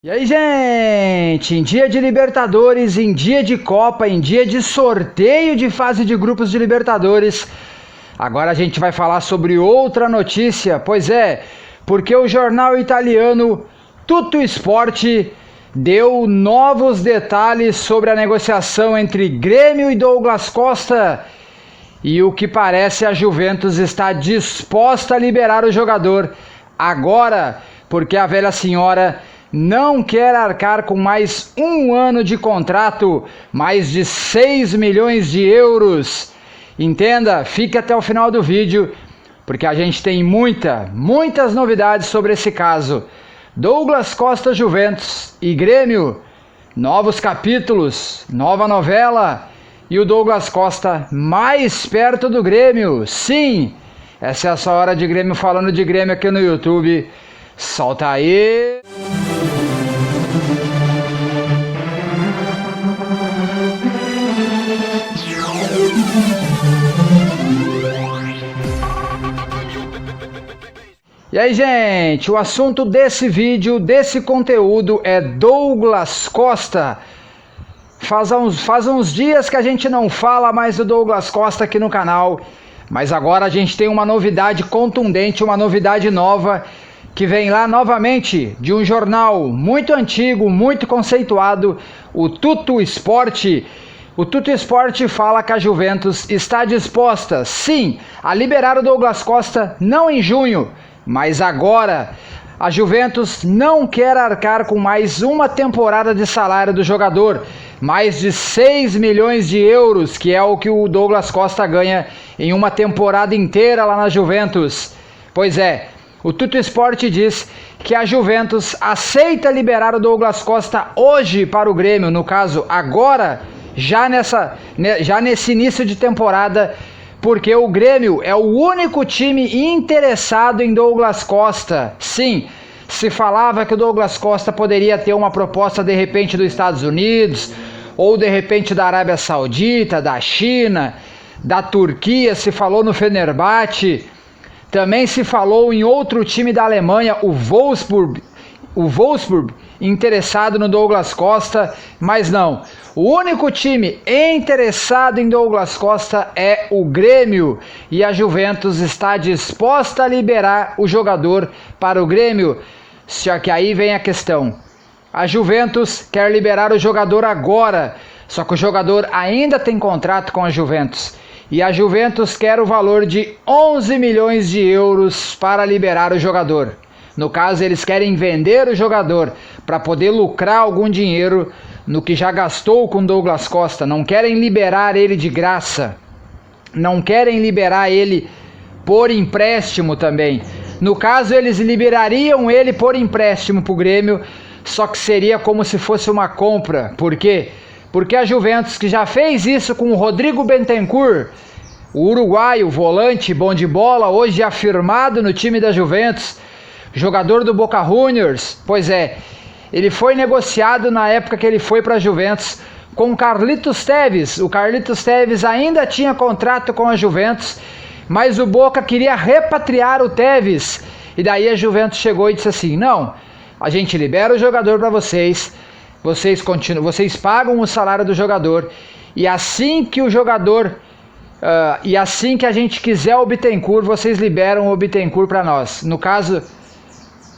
E aí, gente, em dia de Libertadores, em dia de Copa, em dia de sorteio de fase de grupos de Libertadores, agora a gente vai falar sobre outra notícia, pois é, porque o jornal italiano Tutto Sport deu novos detalhes sobre a negociação entre Grêmio e Douglas Costa, e o que parece a Juventus está disposta a liberar o jogador agora, porque a velha senhora não quer arcar com mais um ano de contrato, mais de 6 milhões de euros. Entenda, fique até o final do vídeo, porque a gente tem muitas novidades sobre esse caso. Douglas Costa, Juventus e Grêmio, novos capítulos, nova novela, e o Douglas Costa mais perto do Grêmio. Sim, essa é a sua hora de Grêmio, falando de Grêmio aqui no YouTube. Solta aí! E aí, gente, o assunto desse vídeo, desse conteúdo é Douglas Costa. Faz uns dias que a gente não fala mais do Douglas Costa aqui no canal, mas agora a gente tem uma novidade contundente, uma novidade nova, que vem lá novamente de um jornal muito antigo, muito conceituado, o Tutto Sport. O Tutto Sport fala que a Juventus está disposta, sim, a liberar o Douglas Costa, não em junho, mas agora. A Juventus não quer arcar com mais uma temporada de salário do jogador, mais de 6 milhões de euros, que é o que o Douglas Costa ganha em uma temporada inteira lá na Juventus. Pois é, o Tutto Sport diz que a Juventus aceita liberar o Douglas Costa hoje para o Grêmio, no caso agora, já nesse início de temporada, porque o Grêmio é o único time interessado em Douglas Costa. Sim, se falava que o Douglas Costa poderia ter uma proposta de repente dos Estados Unidos, ou de repente da Arábia Saudita, da China, da Turquia, se falou no Fenerbahçe, também se falou em outro time da Alemanha, o Wolfsburg, interessado no Douglas Costa, mas não. O único time interessado em Douglas Costa é o Grêmio, e a Juventus está disposta a liberar o jogador para o Grêmio. Só que aí vem a questão. A Juventus quer liberar o jogador agora, só que o jogador ainda tem contrato com a Juventus. E a Juventus quer o valor de 11 milhões de euros para liberar o jogador. No caso, eles querem vender o jogador para poder lucrar algum dinheiro no que já gastou com Douglas Costa. Não querem liberar ele de graça. Não querem liberar ele por empréstimo também. No caso, eles liberariam ele por empréstimo para o Grêmio, só que seria como se fosse uma compra. Por quê? Porque a Juventus, que já fez isso com o Rodrigo Bentancur, o uruguaio, volante, bom de bola, hoje afirmado no time da Juventus, jogador do Boca Juniors, pois é, ele foi negociado na época que ele foi para a Juventus com o Carlitos Tevez. O Carlitos Tevez ainda tinha contrato com a Juventus, mas o Boca queria repatriar o Tevez. E daí a Juventus chegou e disse assim: não, a gente libera o jogador para vocês, vocês pagam o salário do jogador, e assim que o jogador... e assim que a gente quiser o Bittencourt, vocês liberam o Bittencourt para nós. No caso,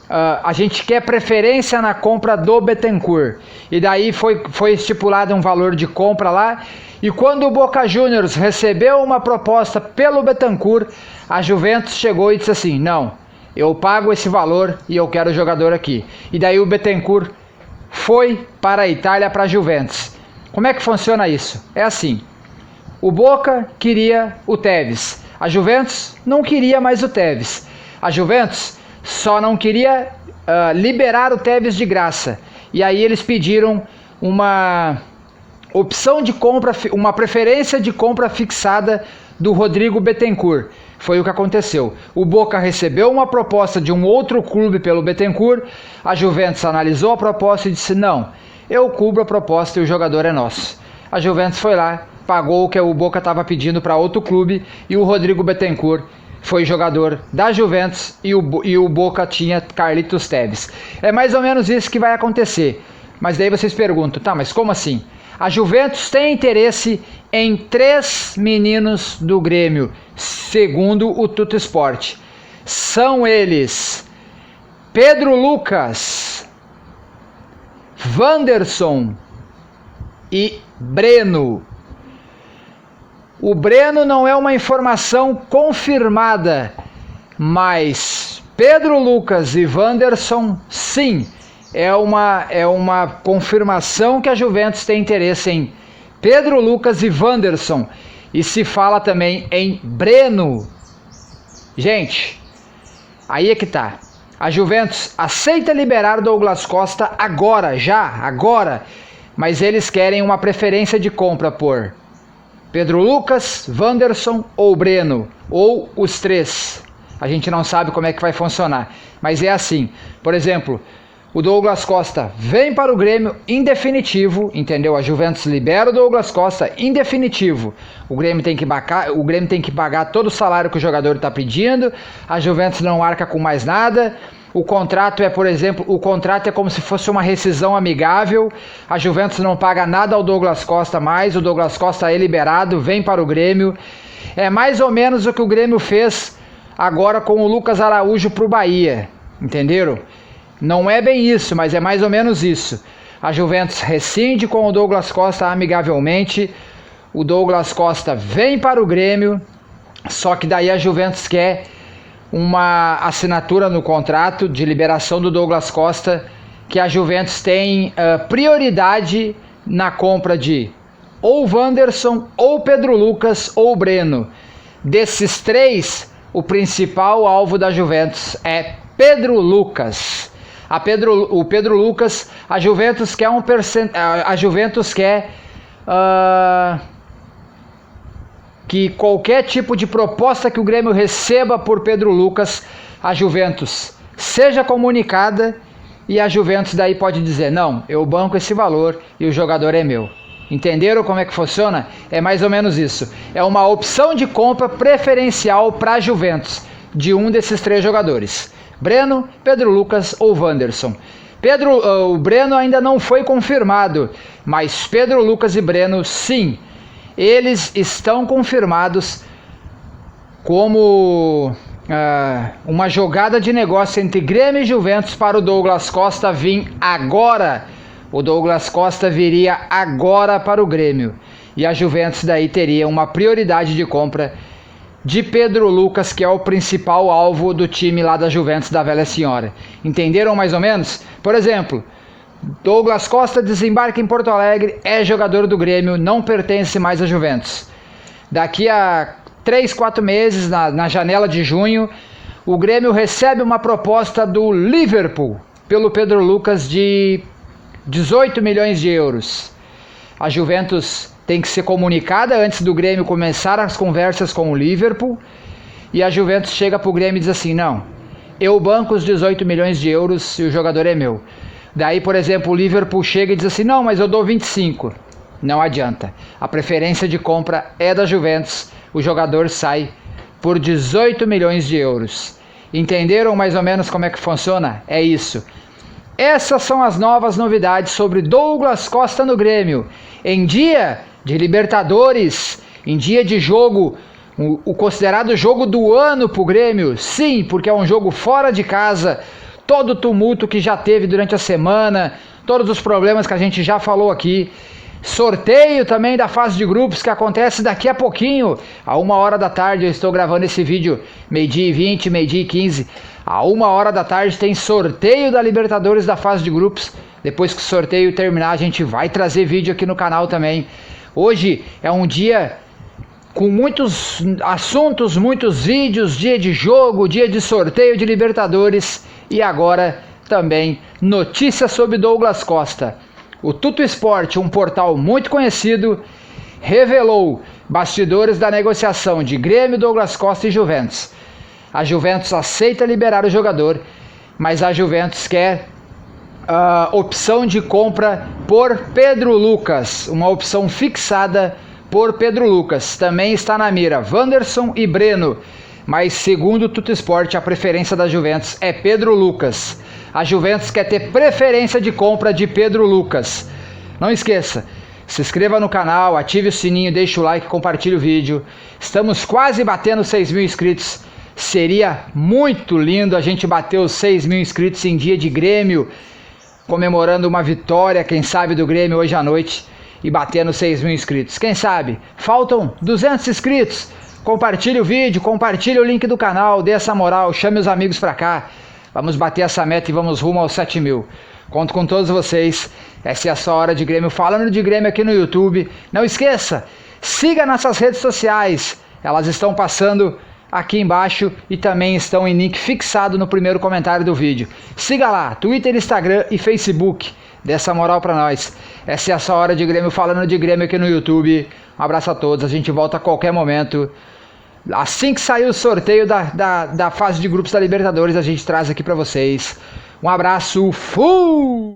a gente quer preferência na compra do Bittencourt. E daí foi estipulado um valor de compra lá. E quando o Boca Juniors recebeu uma proposta pelo Bittencourt, a Juventus chegou e disse assim: não, eu pago esse valor e eu quero o jogador aqui. E daí o Bittencourt foi para a Itália, para a Juventus. Como é que funciona isso? É assim: o Boca queria o Tevez, a Juventus não queria mais o Tevez. A Juventus só não queria liberar o Tevez de graça. E aí eles pediram uma opção de compra, uma preferência de compra fixada do Rodrigo Bentancur. Foi o que aconteceu. O Boca recebeu uma proposta de um outro clube pelo Bentancur, a Juventus analisou a proposta e disse: não, eu cubro a proposta e o jogador é nosso. A Juventus foi lá, pagou o que o Boca estava pedindo para outro clube, e o Rodrigo Bentancur foi jogador da Juventus e o Boca tinha Carlitos Tevez. É mais ou menos isso que vai acontecer. Mas daí vocês perguntam, tá, mas como assim? A Juventus tem interesse em 3 meninos do Grêmio, segundo o Tuttosport. São eles Pedro Lucas, Wanderson e Breno. O Breno não é uma informação confirmada, mas Pedro Lucas e Wanderson, sim, é uma confirmação que a Juventus tem interesse em Pedro Lucas e Wanderson. E se fala também em Breno. Gente, aí é que tá. A Juventus aceita liberar Douglas Costa agora, agora, mas eles querem uma preferência de compra por Pedro Lucas, Wanderson ou Breno, ou os 3. A gente não sabe como é que vai funcionar, mas é assim. Por exemplo, o Douglas Costa vem para o Grêmio em definitivo, entendeu? A Juventus libera o Douglas Costa em definitivo. O Grêmio tem que pagar todo o salário que o jogador está pedindo, a Juventus não arca com mais nada. O contrato é, por exemplo, como se fosse uma rescisão amigável. A Juventus não paga nada ao Douglas Costa mais, o Douglas Costa é liberado, vem para o Grêmio. É mais ou menos o que o Grêmio fez agora com o Lucas Araújo para o Bahia, entenderam? Não é bem isso, mas é mais ou menos isso. A Juventus rescinde com o Douglas Costa amigavelmente, o Douglas Costa vem para o Grêmio, só que daí a Juventus quer uma assinatura no contrato de liberação do Douglas Costa, que a Juventus tem prioridade na compra de ou Wanderson, ou Pedro Lucas, ou Breno. Desses 3, o principal alvo da Juventus é Pedro Lucas. O Pedro Lucas, a Juventus quer que qualquer tipo de proposta que o Grêmio receba por Pedro Lucas, a Juventus seja comunicada e a Juventus daí pode dizer, não, eu banco esse valor e o jogador é meu. Entenderam como é que funciona? É mais ou menos isso. É uma opção de compra preferencial para a Juventus, de um desses 3 jogadores. Breno, Pedro Lucas ou Wanderson. O Breno ainda não foi confirmado, mas Pedro Lucas e Breno, sim. Eles estão confirmados como uma jogada de negócio entre Grêmio e Juventus para o Douglas Costa vir agora. O Douglas Costa viria agora para o Grêmio. E a Juventus daí teria uma prioridade de compra de Pedro Lucas, que é o principal alvo do time lá da Juventus da Velha Senhora. Entenderam mais ou menos? Por exemplo, Douglas Costa desembarca em Porto Alegre, é jogador do Grêmio, não pertence mais à Juventus. Daqui a 3, 4 meses, na janela de junho, o Grêmio recebe uma proposta do Liverpool pelo Pedro Lucas de 18 milhões de euros. A Juventus tem que ser comunicada antes do Grêmio começar as conversas com o Liverpool, e a Juventus chega para o Grêmio e diz assim, não, eu banco os 18 milhões de euros e o jogador é meu. Daí, por exemplo, o Liverpool chega e diz assim, não, mas eu dou 25. Não adianta. A preferência de compra é da Juventus. O jogador sai por 18 milhões de euros. Entenderam mais ou menos como é que funciona? É isso. Essas são as novas novidades sobre Douglas Costa no Grêmio. Em dia de Libertadores, em dia de jogo, o considerado jogo do ano para o Grêmio. Sim, porque é um jogo fora de casa. Todo o tumulto que já teve durante a semana, todos os problemas que a gente já falou aqui. Sorteio também da fase de grupos que acontece daqui a pouquinho, a 1h da tarde. Eu estou gravando esse vídeo 12h20, 12h15. A 1h da tarde tem sorteio da Libertadores da fase de grupos. Depois que o sorteio terminar, a gente vai trazer vídeo aqui no canal também. Hoje é um dia com muitos assuntos, muitos vídeos, dia de jogo, dia de sorteio de Libertadores. E agora também notícias sobre Douglas Costa. O Tuttosport, um portal muito conhecido, revelou bastidores da negociação de Grêmio, Douglas Costa e Juventus. A Juventus aceita liberar o jogador, mas a Juventus quer opção de compra por Pedro Lucas, uma opção fixada por Pedro Lucas. Também está na mira Wanderson e Breno. mas segundo o Tuttosport, a preferência da Juventus é Pedro Lucas. A Juventus quer ter preferência de compra de Pedro Lucas. Não esqueça, se inscreva no canal, ative o sininho, deixe o like, compartilhe o vídeo. Estamos quase batendo 6.000 inscritos. Seria muito lindo a gente bater os 6.000 inscritos em dia de Grêmio, comemorando uma vitória, quem sabe, do Grêmio hoje à noite e batendo 6.000 inscritos. Quem sabe? Faltam 200 inscritos. Compartilhe o vídeo, compartilhe o link do canal, dê essa moral, chame os amigos pra cá. Vamos bater essa meta e vamos rumo aos 7.000. Conto com todos vocês. Essa é a sua hora de Grêmio, falando de Grêmio aqui no YouTube. Não esqueça, siga nossas redes sociais. Elas estão passando aqui embaixo e também estão em link fixado no primeiro comentário do vídeo. Siga lá, Twitter, Instagram e Facebook. Dê essa moral pra nós. Essa é a sua hora de Grêmio, falando de Grêmio aqui no YouTube. Um abraço a todos, a gente volta a qualquer momento. Assim que sair o sorteio da fase de grupos da Libertadores, a gente traz aqui pra vocês. Um abraço, fui!